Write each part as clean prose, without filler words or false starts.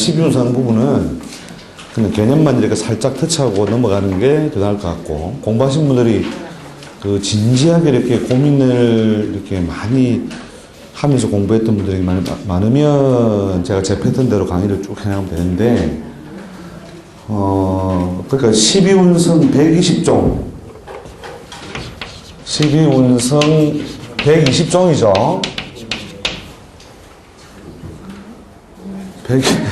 12운상 부분은 그냥 개념만 이렇게 살짝 터치하고 넘어가는 게 더 나을 것 같고, 공부하신 분들이 그 진지하게 이렇게 고민을 이렇게 많이 하면서 공부했던 분들이 많으면 제가 제 패턴대로 강의를 쭉 해나가면 되는데, 그러니까 12운성 120종. 12운성 120종이죠. 100종.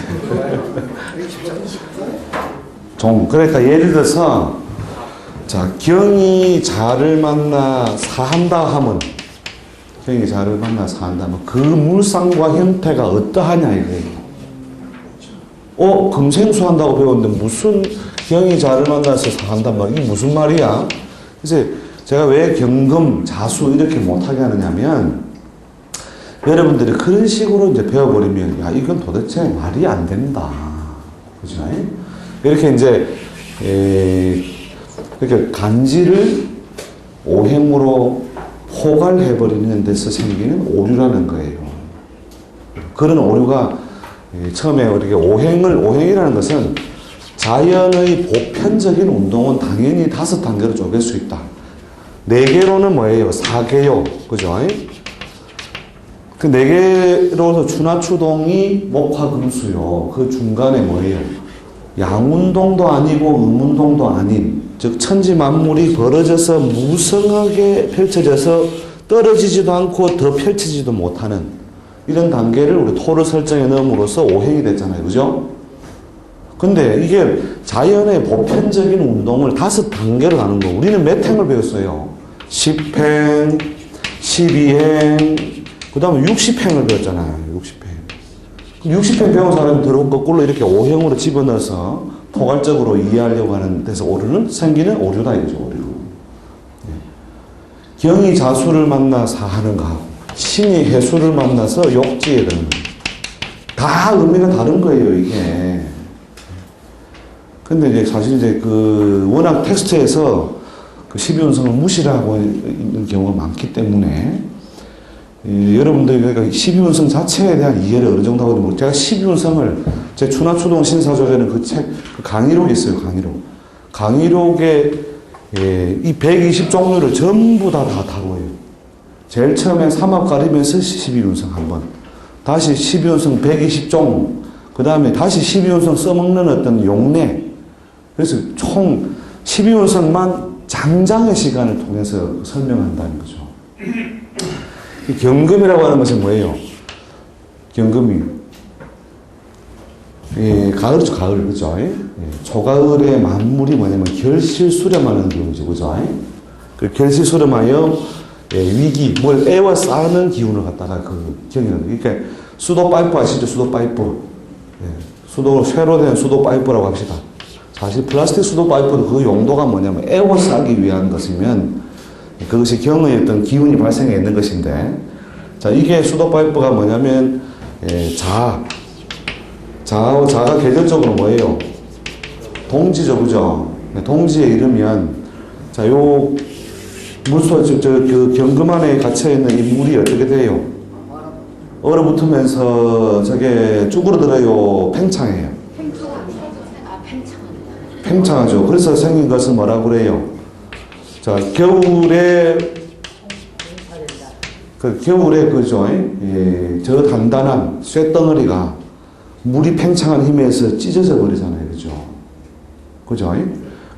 그러니까 예를 들어서, 자, 경이 자를 만나 사한다 하면, 경이 자를 만나 사한다 하면, 그 물상과 형태가 어떠하냐, 이거예요. 금생수 한다고 배웠는데, 무슨 경이 자를 만나서 사한다 말, 이게 무슨 말이야? 그래서 제가 왜 경금, 자수 이렇게 못하게 하느냐면, 여러분들이 그런 식으로 이제 배워버리면, 야, 이건 도대체 말이 안 된다. 그죠? 이렇게 이제, 이렇게 간지를 오행으로 포괄해버리는 데서 생기는 오류라는 거예요. 그런 오류가 처음에 이렇게 오행이라는 것은 자연의 보편적인 운동은 당연히 5단계로 쪼갤 수 있다. 4개로는 뭐예요? 4개요. 그죠? 그 4개로서 추나추동이 목화금수요. 그 중간에 뭐예요? 양운동도 아니고 음운동도 아닌, 즉 천지 만물이 벌어져서 무성하게 펼쳐져서 떨어지지도 않고 더 펼치지도 못하는 이런 단계를 우리 토를 설정해 넣음으로써 오행이 됐잖아요. 그죠? 근데 이게 자연의 보편적인 운동을 5단계로 가는 거. 우리는 몇 행을 배웠어요? 10행, 12행, 그 다음에 60행을 배웠잖아요. 60행. 60행 배운 사람이 들어온 거꾸로 이렇게 오행으로 집어넣어서 포괄적으로 이해하려고 하는 데서 생기는 오류다 이거죠, 오류. 경이 자수를 만나 사하는 거하고, 신이 해수를 만나서 욕지에 드는 거. 다 의미가 다른 거예요, 이게. 근데 이제 사실 이제 워낙 텍스트에서 그 12운성을 무시를 하고 있는 경우가 많기 때문에, 여러분들이 그러니까 12운성 자체에 대한 이해를 어느 정도 하거든요. 제가 12운성을 제 추나추동 신사조에는 그 강의록이 있어요, 강의록. 강의록에 이 120종류를 전부 다 다루어요. 제일 처음에 삼합 가리면서 12운성 한 번, 다시 12운성 120종, 그 다음에 다시 12운성 써먹는 어떤 용례. 그래서 총 12운성만 장장의 시간을 통해서 설명한다는 거죠. 경금이라고 하는 것은 뭐예요? 경금이. 가을이죠, 가을. 그죠? 초가을의 만물이 뭐냐면 결실수렴하는 기운이죠. 그죠? 그 결실수렴하여 위기, 뭘 애워싸는 기운을 갖다가 그 경이라는. 그러니까 수도 파이프 아시죠? 수도 파이프. 쇠로 된 수도 파이프라고 합시다. 사실 플라스틱 수도 파이프도 그 용도가 뭐냐면 애워싸기 위한 것이면 그것이 경의 어떤 기운이 발생해 있는 것인데, 자, 이게 수도 파이프가 뭐냐면, 자가 계절적으로 뭐예요? 동지죠, 그죠? 동지에 이르면, 자, 요, 그 경금 안에 갇혀있는 이 물이 어떻게 돼요? 얼어붙으면서 저게 쭈그러들어요? 팽창해요? 팽창하죠. 그래서 생긴 것은 뭐라고 그래요? 자, 겨울에 그죠? 저 단단한 쇳덩어리가 물이 팽창한 힘에서 찢어져 버리잖아요. 그죠? 그죠?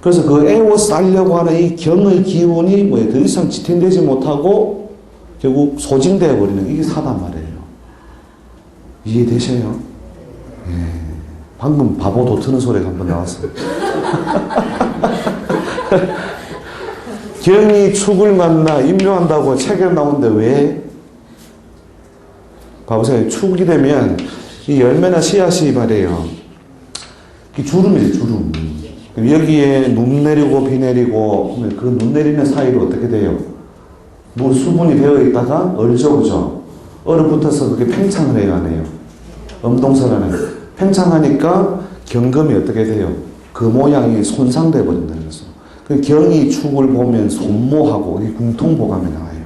그래서 그 애워싸려고 하는 이 경의 기운이 뭐예요? 더 이상 지탱되지 못하고 결국 소진되어 버리는 이게 사단 말이에요. 이해되셔요? 방금 바보 도트는 소리가 한번 나왔어요. 경이 축을 만나 임묘한다고 책에 나오는데 왜? 봐보세요. 축이 되면 이 열매나 씨앗이 말이에요. 이 주름이에요, 주름. 여기에 눈 내리고 비 내리고 그 눈 내리는 사이로 어떻게 돼요? 뭐 수분이 되어 있다가 얼죠, 그죠? 얼어붙어서 그게 팽창을 해요, 안 해요? 엄동설하는. 팽창하니까 경금이 어떻게 돼요? 그 모양이 손상돼 버린다는 거죠. 그 경이 축을 보면 손모하고 궁통보감이 나와요.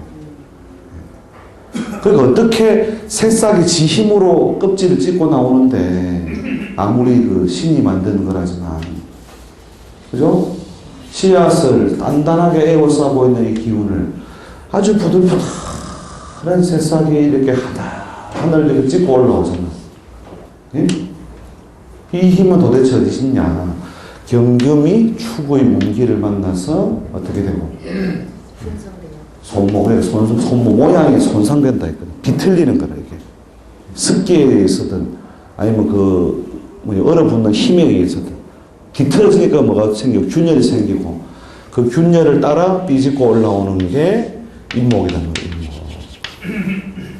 그러니까 어떻게 새싹이 지 힘으로 껍질을 찢고 나오는데 아무리 그 신이 만든 거라지만, 그죠? 씨앗을 단단하게 에워싸고 있는 이 기운을 아주 부들부들한 새싹이 이렇게 하늘 이렇게 찍고 올라오잖아. 예? 이 힘은 도대체 어디서 있냐? 경금이 축의 운기를 만나서 어떻게 되고? 손목에 손목 모양이 손상된다 했거든. 비틀리는 거라 이게. 습기에 의해서든 아니면 얼어붙는 힘에 의해서든 비틀어지니까 뭐가 생기고 균열이 생기고 그 균열을 따라 삐집고 올라오는 게 인목이라는 거예요.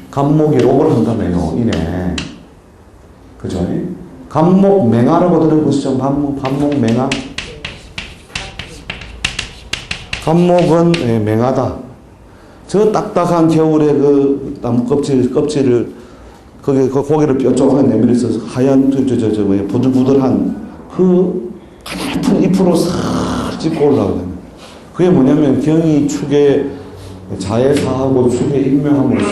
간목이 록을 한다며요. 이네. 그죠? 간목맹아라고 들어보시죠? 간목맹아. 간목은 맹하다. 저 딱딱한 겨울에 그 나무 껍질을 거기 그 고기를 뾰족하게 내밀어서 하얀 부들부들한 그 가냘픈 잎으로 싹 짚고 올라오잖아요. 그게 뭐냐면 경이 축에 자해사하고 축에 인명함으로써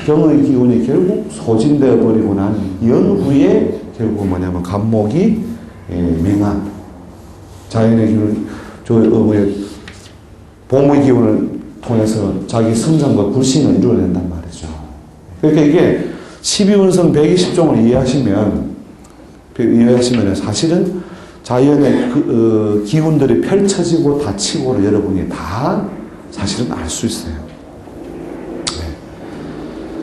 경의 기운이 결국 소진되어 버리고 난 연후에 결국 뭐냐면 간목이 맹한 자연의 기운을 봄의 기운을 통해서 자기 성장과 불신을 이루어낸단 말이죠. 그러니까 이게 12운성 120종을 이해하시면 사실은 자연의 기운들이 펼쳐지고 닫히고를 여러분이 다 사실은 알 수 있어요.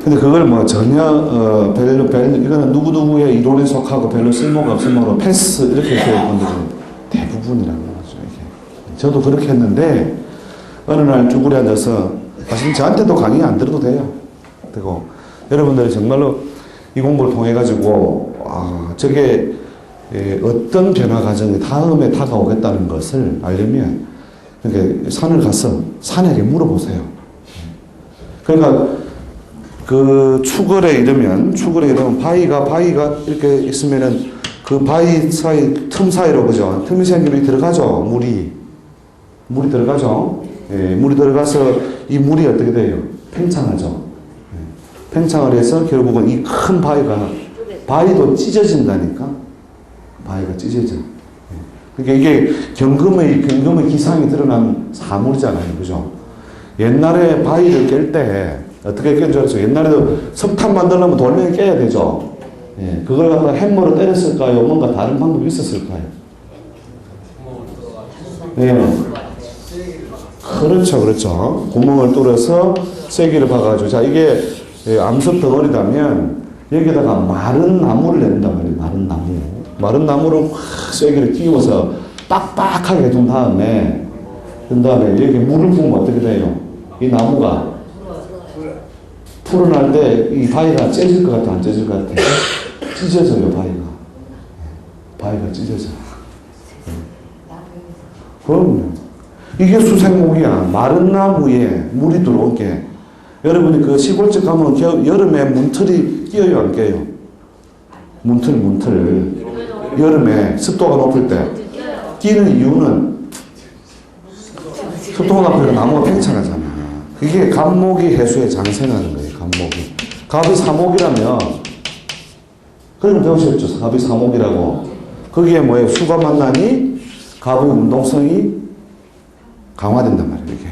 근데 그걸 뭐 전혀 별로 이거는 누구누구의 이론에 속하고 별로 쓸모가 없으므로 패스 이렇게 해서 분들은 대부분이라는 거죠. 이게. 저도 그렇게 했는데 어느 날 쭈그려 앉아서 사실 저한테도 강의 안 들어도 돼요. 되고 여러분들이 정말로 이 공부를 통해 가지고 저게 어떤 변화 과정이 다음에 다가오겠다는 것을 알려면 그러니까 산을 가서 산에게 물어보세요. 그러니까 그 추걸에 이르면 바위가 이렇게 있으면은 그 바위 사이 틈 사이로 그죠? 틈이 생기면 들어가죠. 물이 들어가죠. 예, 물이 들어가서 이 물이 어떻게 돼요? 팽창하죠. 예, 팽창을 해서 결국은 이 큰 바위도 찢어진다니까. 바위가 찢어져. 예. 그러니까 이게 경금의 기상이 드러난 사물이잖아요. 그죠? 옛날에 바위를 깰 때 어떻게 깬 줄 알았어요? 옛날에도 석탄 만들려면 돌멩이 깨야 되죠. 예, 그걸 갖다가 햄머로 때렸을까요? 뭔가 다른 방법이 있었을까요? 예. 그렇죠. 구멍을 뚫어서 쐐기를 박아가지고. 자, 이게 암석 덩어리라면 여기다가 마른 나무를 낸단 말이에요. 마른 나무를 확 쐐기를 끼워서 빡빡하게 해준 다음에, 여기 물을 부으면 어떻게 돼요? 이 나무가 풀어날 때 이 바위가 째질 것 같아, 안 째질 것 같아? 찢어져요, 바위가 찢어져. 그럼요. 이게 수생목이야. 마른 나무에 물이 들어오게. 여러분이 그 시골집 가면 여름에 문틀이 끼어요, 안 끼어요? 문틀. 여름에 습도가 높을 때 끼는 이유는 습도가 높으니까 나무가 팽창하잖아. 이게 간목이 해수에 장생하는 거예요, 간목이. 갑이 사목이라면, 그럼 배우셨죠? 갑이 사목이라고. 거기에 뭐예요? 수가 만나니 갑의 운동성이 강화된단 말이에요, 이게.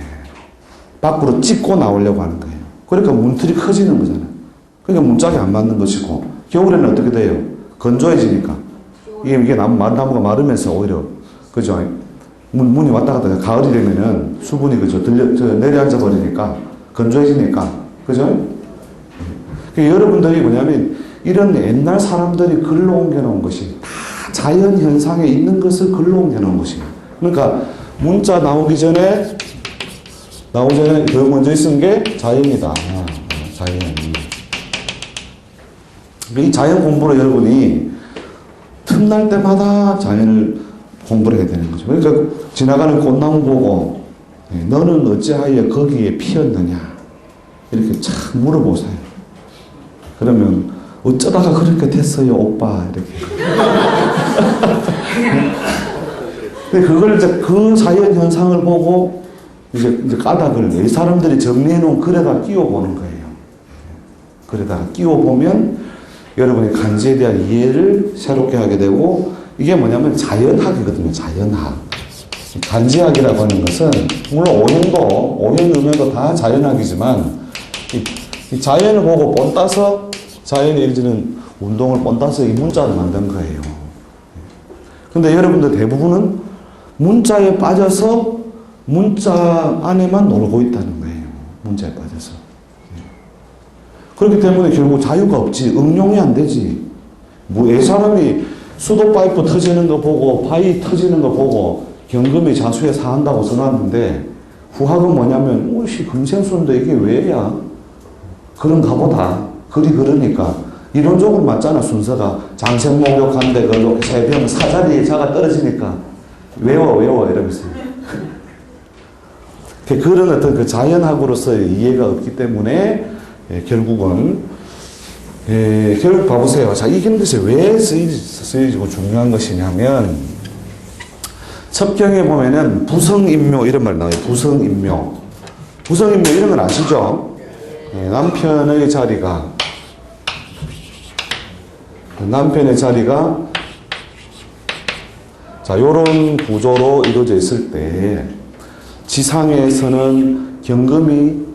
밖으로 찍고 나오려고 하는 거예요. 그러니까 문틀이 커지는 거잖아요. 그러니까 문짝이 안 맞는 것이고, 겨울에는 어떻게 돼요? 건조해지니까. 이게 나무가 마르면서 오히려, 그죠? 문이 왔다 갔다, 가을이 되면은 수분이, 그죠? 내려앉아 버리니까, 건조해지니까, 그죠? 그러니까 여러분들이 뭐냐면, 이런 옛날 사람들이 글로 옮겨놓은 것이 다 자연 현상에 있는 것을 글로 옮겨놓은 것이에요. 그러니까, 문자 나오기 전에 더 먼저 있은 게 자연이다. 자연. 이 자연 공부로 여러분이 틈날 때마다 자연을 공부를 해야 되는 거죠. 그러니까 지나가는 꽃나무 보고 너는 어찌하여 거기에 피었느냐 이렇게 참 물어보세요. 그러면 어쩌다가 그렇게 됐어요, 오빠 이렇게. 근데 그걸 이제 그 자연 현상을 보고 이제 까닭을 이 사람들이 정리해 놓은 글에다 끼워 보는 거예요. 글에다가 끼워 보면 여러분이 간지에 대한 이해를 새롭게 하게 되고, 이게 뭐냐면 자연학이거든요. 자연학. 간지학이라고 하는 것은 물론 오행 음해도 다 자연학이지만 이 자연을 보고 본따서 자연이 일지는 운동을 본따서 이 문자를 만든 거예요. 근데 여러분들 대부분은 문자에 빠져서 문자 안에만 놀고 있다는 거예요. 문자에 빠져서. 그렇기 때문에 결국 자유가 없지. 응용이 안 되지. 뭐 사람이 수도 파이프 터지는 거 보고 바위 터지는 거 보고 경금이 자수에 사한다고 써놨는데 후학은 뭐냐면 오씨 금생수인데 이게 왜야? 그런가 보다. 글이 그러니까 이론적으로 맞잖아. 순서가 장생목욕한데 그렇게 세병 사자리에 자가 떨어지니까 외워 이러면서 그런 어떤 그 자연학으로서의 이해가 없기 때문에 결국은 결국 봐보세요. 자, 이 현대시 왜 쓰여지고 중요한 것이냐면 첩경에 보면은 부성인묘 이런 말 나와요. 부성인묘 이런 건 아시죠? 남편의 자리가 자, 요런 구조로 이루어져 있을 때 지상에서는 경금이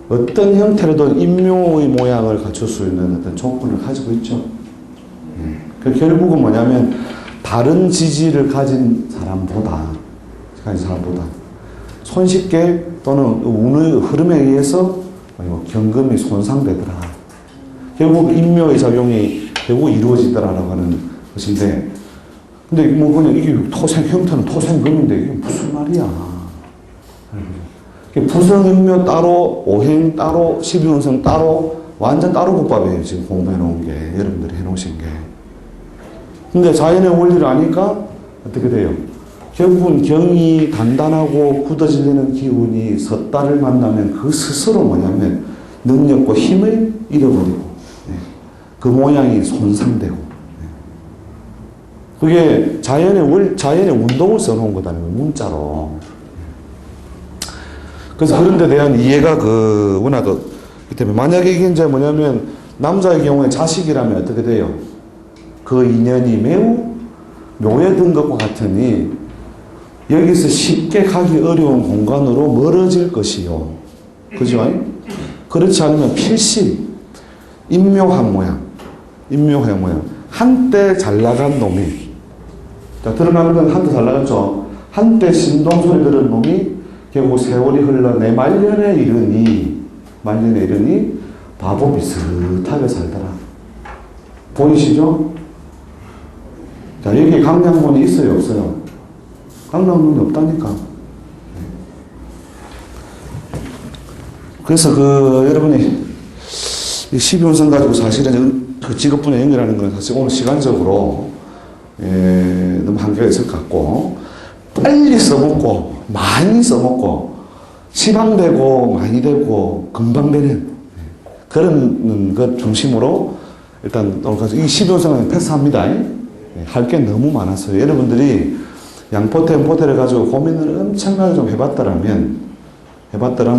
어떤 형태로도 인묘의 모양을 갖출 수 있는 어떤 조건을 가지고 있죠. 그 결국은 뭐냐면 다른 지지를 가진 사람보다 손쉽게 또는 운의 흐름에 의해서 경금이 손상되더라. 결국 인묘의 작용이 결국 이루어지더라라고 하는 것인데, 근데 뭐 그냥 이게 형태는 토생금인데 이게 무슨 말이야? 부성인묘 따로, 오행 따로, 12운성 따로, 완전 따로 국밥이에요. 지금 공부해 놓은 게, 여러분들이 해 놓으신 게. 근데 자연의 원리를 아니까 어떻게 돼요? 결국은 경이 단단하고 굳어지려는 기운이 섰다를 만나면 그 스스로 뭐냐면 능력과 힘을 잃어버리고, 그 모양이 손상되고, 그게 자연의 운동을 써놓은 거다는 문자로. 그래서 그런 데 대한 이해가 워낙 그 때문에 만약에 이게 이제 뭐냐면 남자의 경우에 자식이라면 어떻게 돼요? 그 인연이 매우 묘해든 것과 같으니 여기서 쉽게 가기 어려운 공간으로 멀어질 것이요. 그죠? 그렇지 않으면 필시 인묘한 모양. 한때 잘 나간 놈이, 자, 드러나는 건 한때 잘 나갔죠. 한때 신동소리 들은 놈이 결국 세월이 흘러 내 말년에 이르니 바보 비슷하게 살더라. 보이시죠? 자, 여기 강량문이 있어요, 없어요? 강량문이 없다니까. 그래서 여러분이 12운성 가지고 사실은 그 직업분야 연결하는 건 사실 오늘 시간적으로 너무 한계가 있을 것 같고, 빨리 써먹고 많이 써먹고 시방되고 많이 되고 금방 되는 그런 것 중심으로 일단 이 12운성은 패스합니다. 할 게 너무 많았어요. 여러분들이 양포태, 음포태를 가지고 고민을 엄청나게 좀 해봤더라면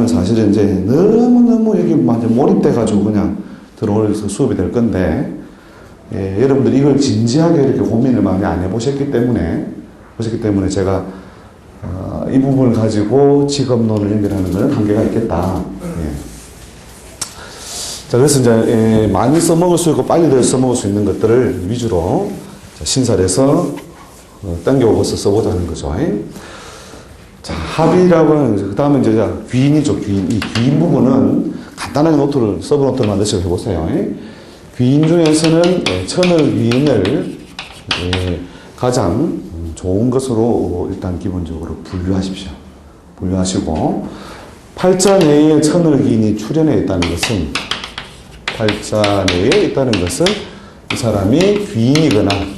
사실은 이제 너무너무 여기 완전 몰입돼가지고 그냥 들어올 수업이 될 건데, 여러분들이 이걸 진지하게 이렇게 고민을 많이 안 해보셨기 때문에 제가 이 부분을 가지고 직업론을 연결하는 것은 한계가 있겠다. 자, 그래서 이제 많이 써먹을 수 있고 빨리 써먹을 수 있는 것들을 위주로 신설해서 당겨오고서 써보자 하는 거죠. 자, 합의라고 하는, 그 다음에 이제 귀인이죠. 이 귀인 부분은 간단하게 서브 노트를 만드시고 해보세요. 귀인 중에서는 천을 귀인을 가장 좋은 것으로 일단 기본적으로 분류하시고, 팔자 내에 천을 귀인이 출현해 있다는 것은, 이 사람이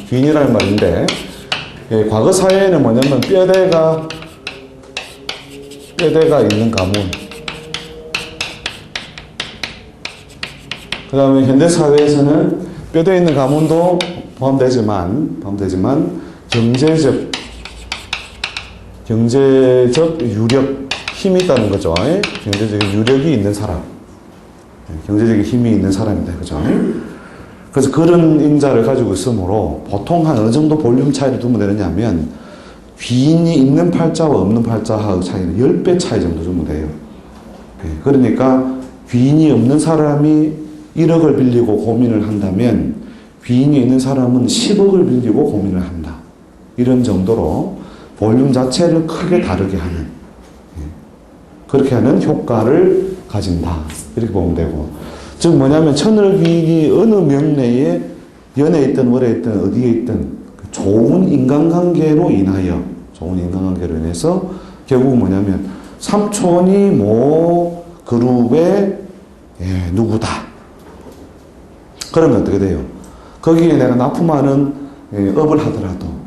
귀인이라는 말인데, 과거 사회에는 뭐냐면 뼈대가 있는 가문, 그 다음에 현대사회에서는 뼈대 있는 가문도 포함되지만 경제적 유력, 힘이 있다는 거죠. 경제적인 유력이 있는 사람, 경제적인 힘이 있는 사람이다. 그죠? 그래서 그런 인자를 가지고 있으므로 보통 한 어느 정도 볼륨 차이를 두면 되느냐면 귀인이 있는 팔자와 없는 팔자하고 차이는 10배 차이 정도 주면 돼요. 그러니까 귀인이 없는 사람이 1억을 빌리고 고민을 한다면 귀인이 있는 사람은 10억을 빌리고 고민을 한다. 이런 정도로 볼륨 자체를 크게 다르게 하는, 그렇게 하는 효과를 가진다. 이렇게 보면 되고, 즉 뭐냐면 천을귀인이 어느 명내에 연에 있든 월에 있든 어디에 있든 좋은 인간관계로 인하여, 좋은 인간관계로 인해서 결국은 뭐냐면 삼촌이 뭐 그룹의 누구다. 그러면 어떻게 돼요? 거기에 내가 납품하는 업을 하더라도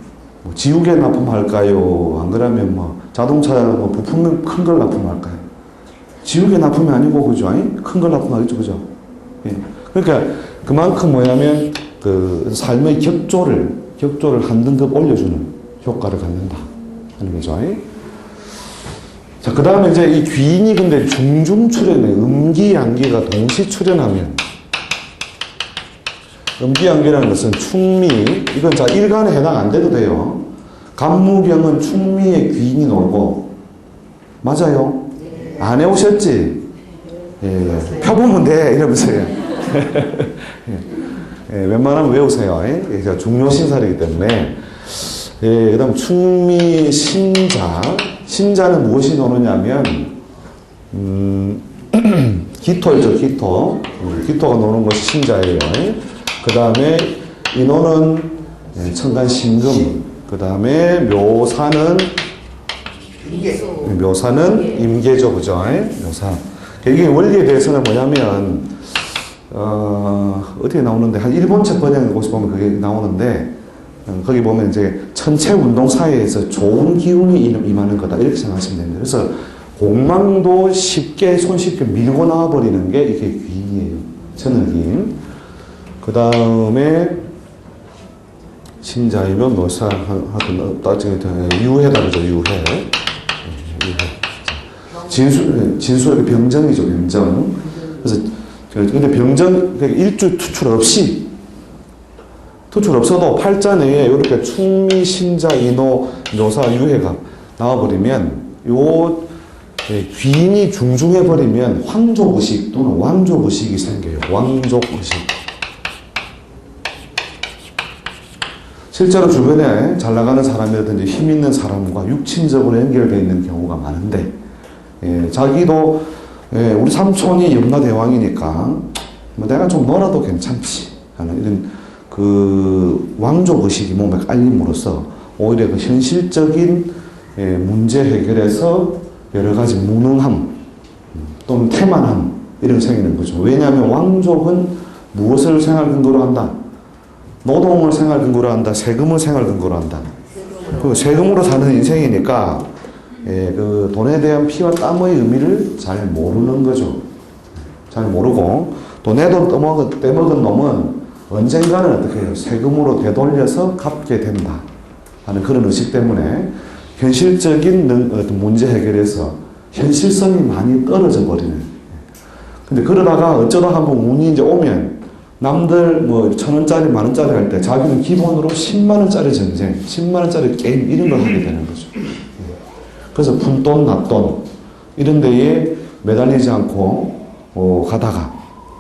뭐 지우개 납품할까요? 안 그러면 뭐 자동차 뭐 부품 큰 걸 납품할까요? 지우개 납품이 아니고 그죠? 큰 걸 납품하겠죠, 그죠? 예. 그러니까 그만큼 뭐냐면 그 삶의 격조를 한 등급 올려주는 효과를 갖는다 하는 거죠. 자, 그 다음에 이제 이 귀인이 근데 중중 출현해. 음기양기가 동시 출현하면, 음기양기라는 것은 충미, 이건 자 일간에 해당 안 돼도 돼요. 간무경은 충미에 귀인이 놀고, 맞아요? 안 해오셨지? 예, 펴보면 돼 이러면서요. 예, 웬만하면 외우세요. 제가 중요신살이기 때문에. 예, 그 다음 충미 신자. 신자는 무엇이 노느냐면 기토죠, 기토. 기토가 노는 것이 신자예요. 그 다음에 인호는 천간신금. 그 다음에 묘사는 임계죠, 그죠? 묘사. 이게 원리에 대해서는 뭐냐면 어디에 나오는데 한 일본 책 번역에 곳에 보면 그게 나오는데, 거기 보면 이제 천체 운동 사이에서 좋은 기운이 임하는 거다 이렇게 생각하시면 됩니다. 그래서 공망도 손쉽게 밀고 나와버리는 게 이게 귀인이에요. 천을귀인. 그 다음에 신자이면 묘사 하든 따지게 유해다 그죠, 유해. 진수의 병정이죠, 병정. 그래서 근데 병정 일주 투출 없어도 팔자 내에 이렇게 충미, 신자, 인호, 묘사, 유해가 나와버리면 요 귀인이 중중해버리면 황족의식 또는 왕족의식이 생겨요. 왕족의식. 실제로 주변에 잘 나가는 사람이라든지 힘 있는 사람과 육친적으로 연결되어 있는 경우가 많은데, 자기도 우리 삼촌이 염라대왕이니까 뭐 내가 좀 놀아도 괜찮지 하는 이런 그 왕족의식이 몸에 깔림으로써 오히려 그 현실적인 문제 해결에서 여러 가지 무능함 또는 태만함 이런 게 생기는 거죠. 왜냐하면 왕족은 무엇을 생활 근거로 한다? 노동을 생활 근거로 한다. 세금을 생활 근거로 한다. 그 세금으로 사는 인생이니까 그 돈에 대한 피와 땀의 의미를 잘 모르는 거죠. 잘 모르고 또 내 돈 떼먹은 놈은 언젠가는 어떻게 해요? 세금으로 되돌려서 갚게 된다 하는 그런 의식 때문에 현실적인 어떤 문제 해결에서 현실성이 많이 떨어져 버리는. 근데 그러다가 어쩌다 한번 운이 이제 오면 남들 뭐 1,000원짜리, 만원짜리 할 때 자기는 기본으로 10만원짜리 전쟁, 10만원짜리 게임 이런 걸 하게 되는 거죠. 그래서 푼돈, 낫돈 이런 데에 매달리지 않고 가다가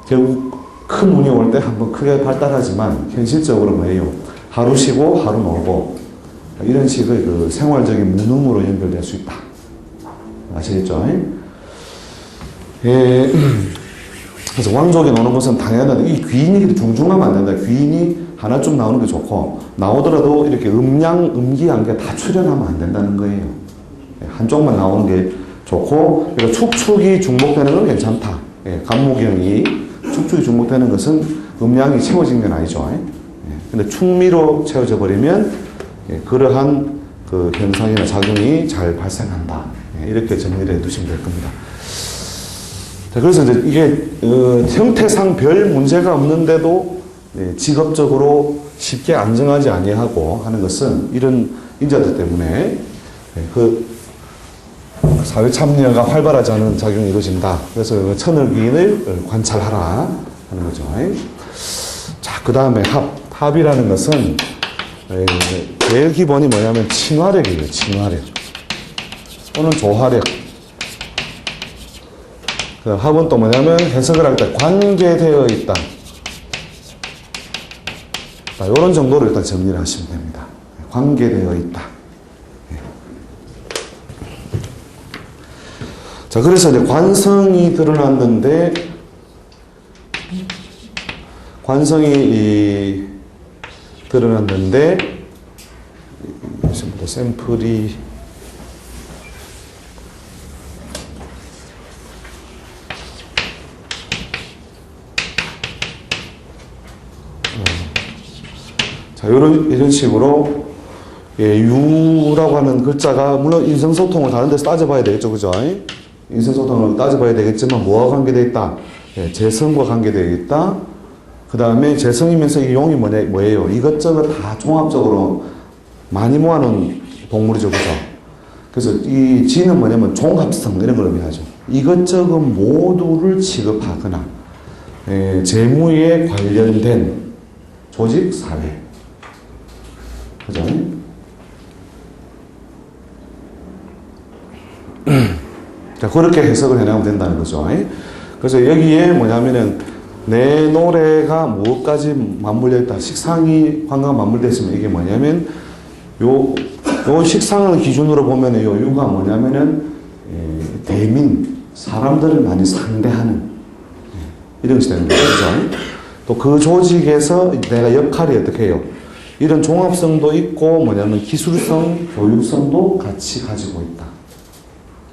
결국 큰 운이 올 때 한번 크게 발달하지만 현실적으로 뭐예요? 하루 쉬고 하루 놀고 이런 식의 그 생활적인 무능으로 연결될 수 있다. 아시겠죠? 예. 그래서 왕족이 노는 것은 당연하다. 이 귀인이 중중하면 안 된다. 귀인이 하나쯤 나오는 게 좋고 나오더라도 이렇게 음기양게 다 출현하면 안 된다는 거예요. 한쪽만 나오는 게 좋고 축축이 중복되는 건 괜찮다. 간무경이 축축이 중복되는 것은 음양이 채워진 건 아니죠. 근데 충미로 채워져 버리면 그러한 그 현상이나 작용이 잘 발생한다. 이렇게 정리를 해 두시면 될 겁니다. 자, 그래서 이제 이게 형태상 별 문제가 없는데도 직업적으로 쉽게 안정하지 아니하고 하는 것은 이런 인자들 때문에 그 사회 참여가 활발하지 않은 작용이 이루어진다. 그래서 천을귀인을 관찰하라 하는 거죠. 자, 그 다음에 합이라는 것은 제일 기본이 뭐냐면 친화력이에요. 친화력. 또는 조화력. 합은 또 뭐냐면 해석을 할 때 관계되어 있다. 이런 정도로 일단 정리를 하시면 됩니다. 관계되어 있다. 자, 그래서 이제 관성이 드러났는데, 샘플이 자, 이런 식으로, 유라고 하는 글자가, 물론 인성소통을 다른 데서 따져봐야 되겠죠. 그죠? 인성소통을 따져봐야 되겠지만, 뭐와 관계되어 있다? 재성과 관계되어 있다. 그 다음에 재성이면서 이 용이 뭐예요? 이것저것 다 종합적으로 많이 모아놓은 동물이죠. 그죠? 그래서 이 지는 뭐냐면 종합성, 이런 걸 의미하죠. 이것저것 모두를 취급하거나, 재무에 관련된 조직, 사회. 그죠? 자, 그렇게 해석을 해나가면 된다는 거죠. 그래서 여기에 뭐냐면은 내 노래가 무엇까지 맞물려 있다. 식상이 관계가 맞물려 있으면 이게 뭐냐면 요 식상을 기준으로 보면 요 유가 뭐냐면은 대민, 사람들을 많이 상대하는 이런 것이 되는 거죠. 또 그 조직에서 내가 역할이 어떻게 해요? 이런 종합성도 있고 뭐냐면 기술성, 교육성도 같이 가지고 있다.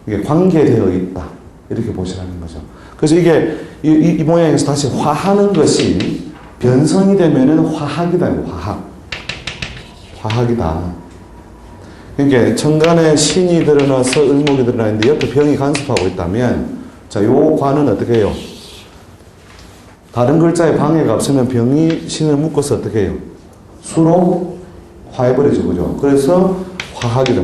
이게 관계되어 있다. 이렇게 보시라는 거죠. 그래서 이게 이 모양에서 다시 화하는 것이 변성이 되면은 화학이다. 화학이다. 그러니까 천간에 신이 드러나서 을목이 드러나는데 옆에 병이 간섭하고 있다면, 자, 요 관은 어떻게 해요? 다른 글자에 방해가 없으면 병이 신을 묶어서 어떻게 해요? 수로 화해버리죠. 그죠? 그래서 화학이다.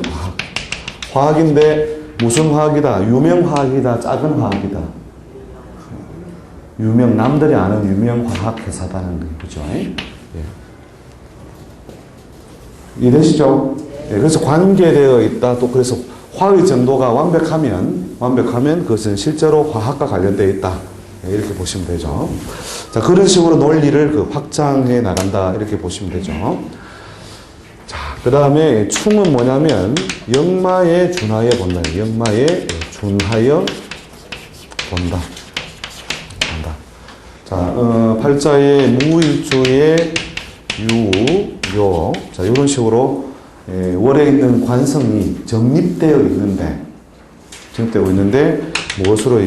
화학인데 무슨 화학이다? 유명 화학이다. 작은 화학이다. 남들이 아는 유명 화학 회사다는 거죠. 이해되시죠? 그래서 관계되어 있다. 또 그래서 화의 정도가 완벽하면 그것은 실제로 화학과 관련되어 있다. 이렇게 보시면 되죠. 자, 그런 식으로 논리를 확장해 나간다. 이렇게 보시면 되죠. 자, 그 다음에 충은 뭐냐면 역마에 준하여 본다. 역마에 준하여 본다. 자, 팔자의 무일주의 유, 요. 자, 이런 식으로 월에 있는 관성이 정립되어 있는데 무엇으로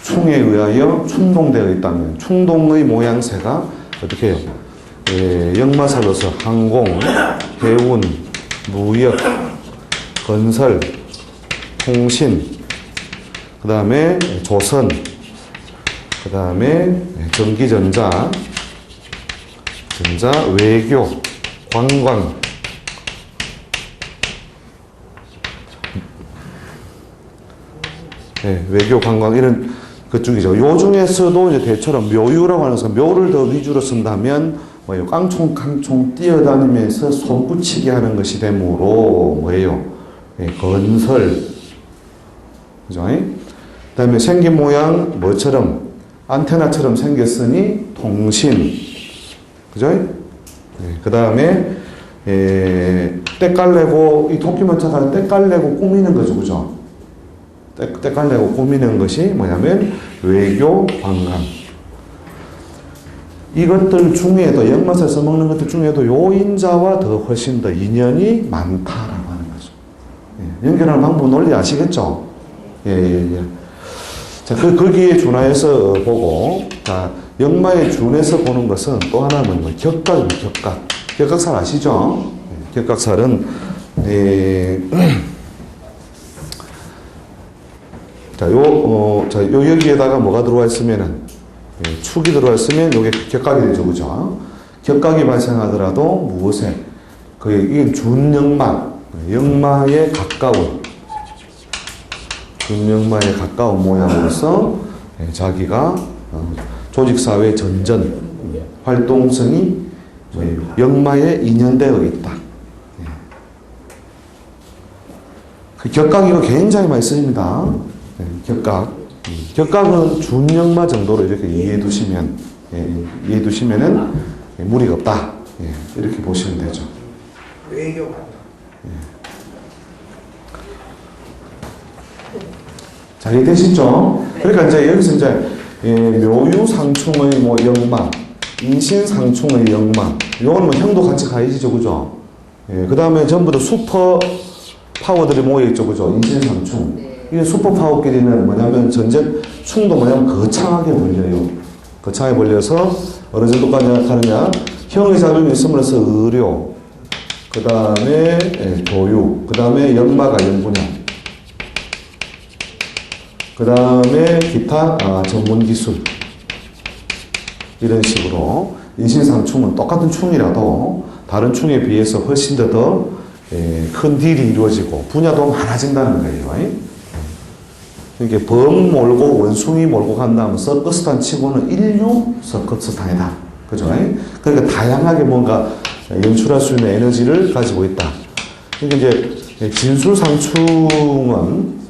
충에 의하여 충동되어 있다면 충동의 모양새가 어떻게 해요? 역마살로서 항공, 해운, 무역, 건설, 통신, 그 다음에 조선, 그 다음에 전기전자, 외교, 관광, 외교, 관광, 이런 그쪽이죠. 요 중에서도 이제 대처럼 묘유라고 하는 것은 묘를 더 위주로 쓴다면, 뭐예요? 깡총 뛰어다니면서 손붙이게 하는 것이 되므로, 뭐예요? 건설. 그죠? 그 다음에 생긴 모양, 뭐처럼? 안테나처럼 생겼으니, 통신. 그죠? 그 다음에, 때깔내고, 이 토끼모차가 때깔내고 꾸미는 거죠. 그죠? 때깔내고 꾸미는 것이 뭐냐면 외교, 관광. 이것들 중에도 역마살 써먹는 것들 중에도 요 인자와 더 훨씬 더 인연이 많다라고 하는 거죠. 연결하는 방법 논리 아시겠죠? 자, 거기에 준하여서 보고, 자, 역마에 준해서 보는 것은 또 하나는 뭐 격각입니다. 격각살 아시죠? 격각살은 자, 여기에다가 뭐가 들어와 있으면은, 축이 들어와 있으면 요게 격각이 되죠. 그죠? 격각이 발생하더라도 무엇에? 이게 역마에 가까운 모양으로서 자기가 조직사회 전전, 활동성이 역마에 인연되어 있다. 그 격각 이거 굉장히 많이 쓰입니다. 격각. 격각은 준역마 정도로 이렇게 이해해 두시면, 이해해 두시면은 무리가 없다. 이렇게 보시면 되죠. 자, 이해되시죠? 그러니까 이제 여기서 이제 묘유상충의 뭐 역마, 인신상충의 역마, 요거는 뭐 형도 같이 가야지죠, 그죠? 그 다음에 전부 다 슈퍼 파워들이 모여있죠, 그죠? 인신상충. 이게 슈퍼 파워끼리는 뭐냐면 전쟁 충도 뭐냐면 거창하게 벌려요. 거창하게 벌려서 어느 정도까지 하느냐? 형의 작용이 있음으로써 의료, 그 다음에 교육, 그 다음에 역마 관련 분야, 그 다음에 기타 전문 기술, 이런 식으로 인신상충은 똑같은 충이라도 다른 충에 비해서 훨씬 더 큰 딜이 이루어지고 분야도 많아진다는 거예요. 이게 범 몰고 원숭이 몰고 간다면 서커스단 치고는 인류 서커스단이다. 그죠? 그러니까 다양하게 뭔가 연출할 수 있는 에너지를 가지고 있다. 그러니까 이제 진술상충은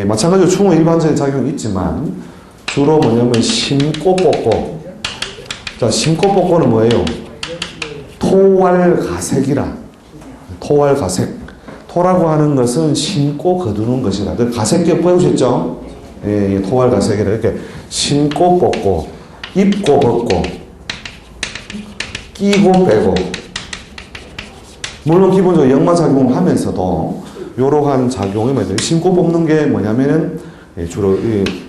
마찬가지로 충은 일반적인 작용이 있지만 주로 뭐냐면 심고 뽑고. 자, 심고 뽑고는 뭐예요? 토활가색이라. 토활가색. 토라고 하는 것은 심고 거두는 것이라. 가색격 배우셨죠? 토활가색이라. 이렇게 심고 뽑고, 입고 벗고, 끼고 빼고. 물론 기본적으로 역마작용을 하면서도 이러한 작용이 뭐예요? 심고 뽑는 게 뭐냐면은 주로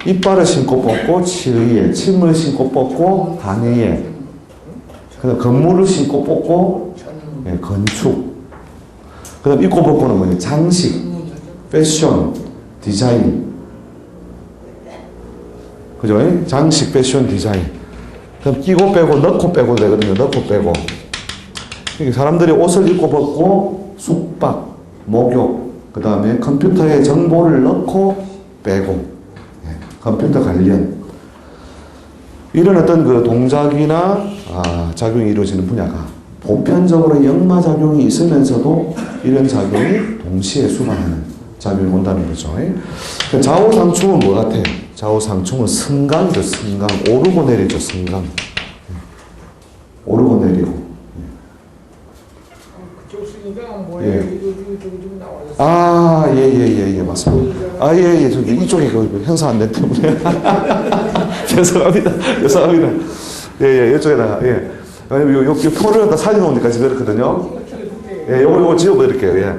이빨을 심고 뽑고, 치의에, 침을 심고 뽑고, 간의에, 그다음 건물을 심고 뽑고, 건축. 그다음 입고 벗고는 뭐예요? 장식, 패션, 디자인. 그죠? 장식, 패션, 디자인. 그다음 끼고 빼고, 넣고 빼고 되거든요. 넣고 빼고. 사람들이 옷을 입고 벗고, 숙박, 목욕, 그 다음에 컴퓨터에 정보를 넣고 빼고, 컴퓨터 관련. 이런 어떤 그 동작이나 작용이 이루어지는 분야가 보편적으로 역마작용이 있으면서도 이런 작용이 동시에 수반하는 작용이 온다는 거죠. 좌우상충은 뭐 같아요? 좌우상충은 승강이죠, 승강. 오르고 내리죠, 승강. 오르고 내리고. 그쪽 쓰니까 뭐예요? 이거 예, 맞습니다. 저기 이쪽에 그 형사 안 된 때문에. 죄송합니다. 이쪽에다가, 왜냐면 요 표를 다 사진 오니까 지금 그렇거든요. 요거 지워버릴게요.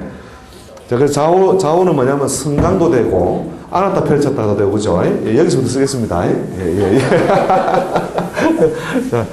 자, 그래서 좌우는 뭐냐면 승강도 되고, 안았다 펼쳤다도 되고, 그죠? 여기서부터 쓰겠습니다. 자.